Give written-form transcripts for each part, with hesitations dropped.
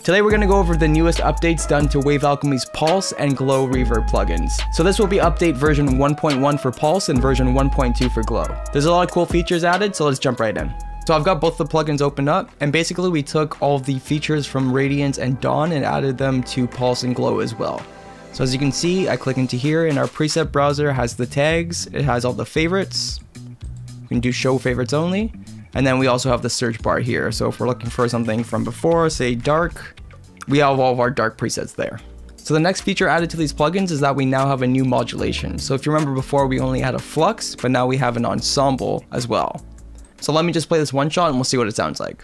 Today we're going to go over the newest updates done to Wave Alchemy's Pulse and Glow reverb plugins. So this will be update version 1.1 for Pulse and version 1.2 for Glow. There's a lot of cool features added, so let's jump right in. So I've got both the plugins opened up, and basically we took all of the features from Radiance and Dawn and added them to Pulse and Glow as well. So as you can see, I click into here and our preset browser has the tags, it has all the favorites. You can do show favorites only. And then we also have the search bar here. So if we're looking for something from before, say dark, we have all of our dark presets there. So the next feature added to these plugins is that we now have a new modulation. So if you remember before, we only had a flux, but now we have an ensemble as well. So let me just play this one shot and we'll see what it sounds like.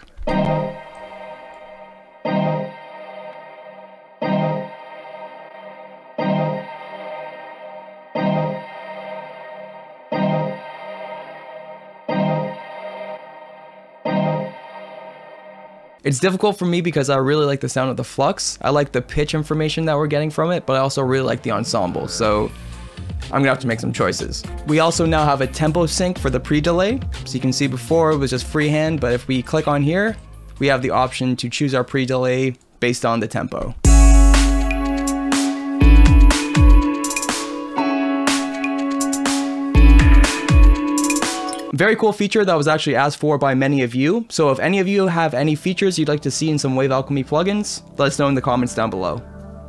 It's difficult for me because I really like the sound of the flux. I like the pitch information that we're getting from it, but I also really like the ensemble, so I'm gonna have to make some choices. We also now have a tempo sync for the pre-delay. So you can see before it was just freehand, but if we click on here, we have the option to choose our pre-delay based on the tempo. Very cool feature that was actually asked for by many of you. So if any of you have any features you'd like to see in some Wave Alchemy plugins, let us know in the comments down below.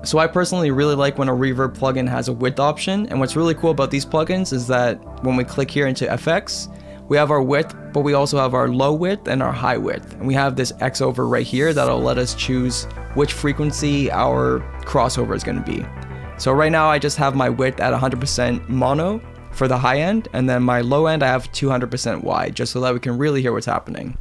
So I personally really like when a reverb plugin has a width option, and what's really cool about these plugins is that when we click here into FX, we have our width, but we also have our low width and our high width. And we have this X over right here that'll let us choose which frequency our crossover is going to be. So right now I just have my width at 100% mono for the high end, and then my low end I have 200% wide, just so that we can really hear what's happening.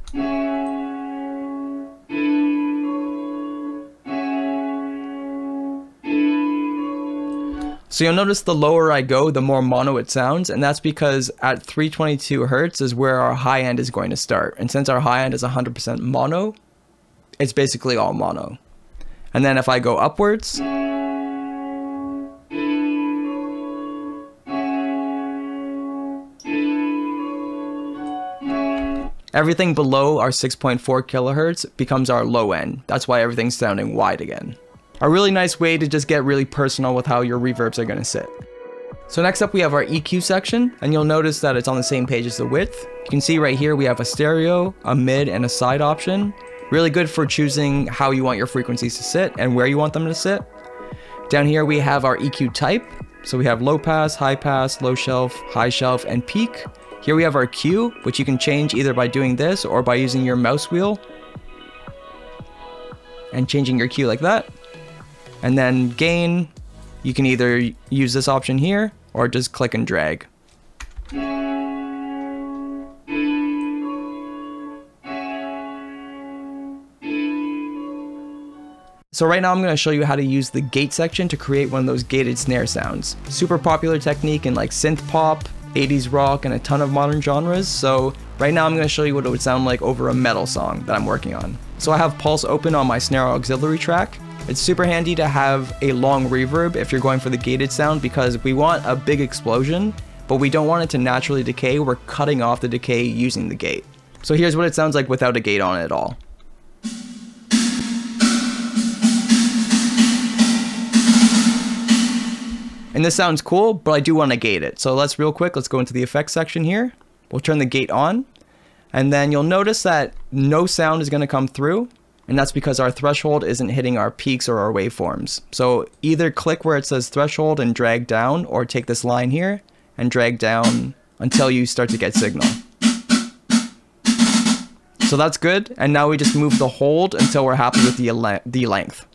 So you'll notice the lower I go, the more mono it sounds, and that's because at 322 Hertz is where our high end is going to start. And since our high end is 100% mono, it's basically all mono. And then if I go upwards, everything below our 6.4 kilohertz becomes our low end. That's why everything's sounding wide again. A really nice way to just get really personal with how your reverbs are going to sit. So next up we have our EQ section, and you'll notice that it's on the same page as the width. You can see right here we have a stereo, a mid, and a side option. Really good for choosing how you want your frequencies to sit and where you want them to sit. Down here we have our EQ type. So we have low pass, low shelf, high shelf, and peak. Here we have our Q, which you can change either by doing this or by using your mouse wheel and changing your Q like that. And then gain, you can either use this option here or just click and drag. So right now I'm going to show you how to use the gate section to create one of those gated snare sounds. Super popular technique in like synth pop, 80's rock, and a ton of modern genres. So right now I'm going to show you what it would sound like over a metal song that I'm working on. So I have Pulse open on my snare auxiliary track. It's super handy to have a long reverb if you're going for the gated sound, because we want a big explosion, but we don't want it to naturally decay. We're cutting off the decay using the gate. So here's what it sounds like without a gate on it at all. And this sounds cool, but I do want to gate it. So let's go into the effects section here. We'll turn the gate on, and then you'll notice that no sound is going to come through, and that's because our threshold isn't hitting our peaks or our waveforms. So either click where it says threshold and drag down, or take this line here and drag down until you start to get signal. So that's good, and now we just move the hold until we're happy with the length.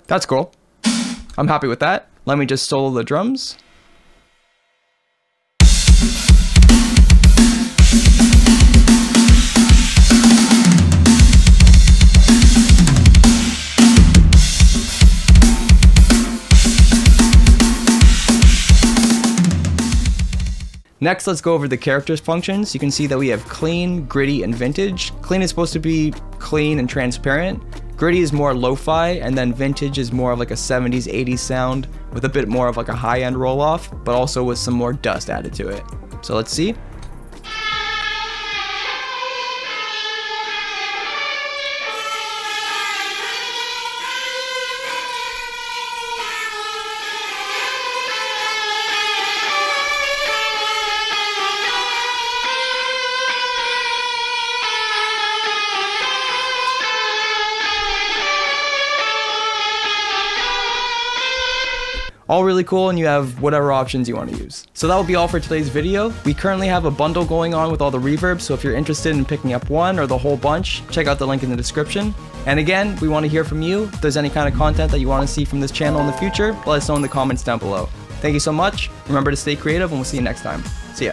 That's cool. I'm happy with that. Let me just solo the drums. Next, let's go over the characters functions. You can see that we have clean, gritty, and vintage. Clean is supposed to be clean and transparent. Gritty is more lo-fi, and then vintage is more of like a 70s, 80s sound with a bit more of like a high-end roll-off, but also with some more dust added to it. So let's see. All really cool, and you have whatever options you want to use. So that will be all for today's video. We currently have a bundle going on with all the reverbs, so if you're interested in picking up one or the whole bunch, check out the link in the description. And again, we want to hear from you. If there's any kind of content that you want to see from this channel in the future, let us know in the comments down below. Thank you so much. Remember to stay creative, and we'll see you next time. See ya.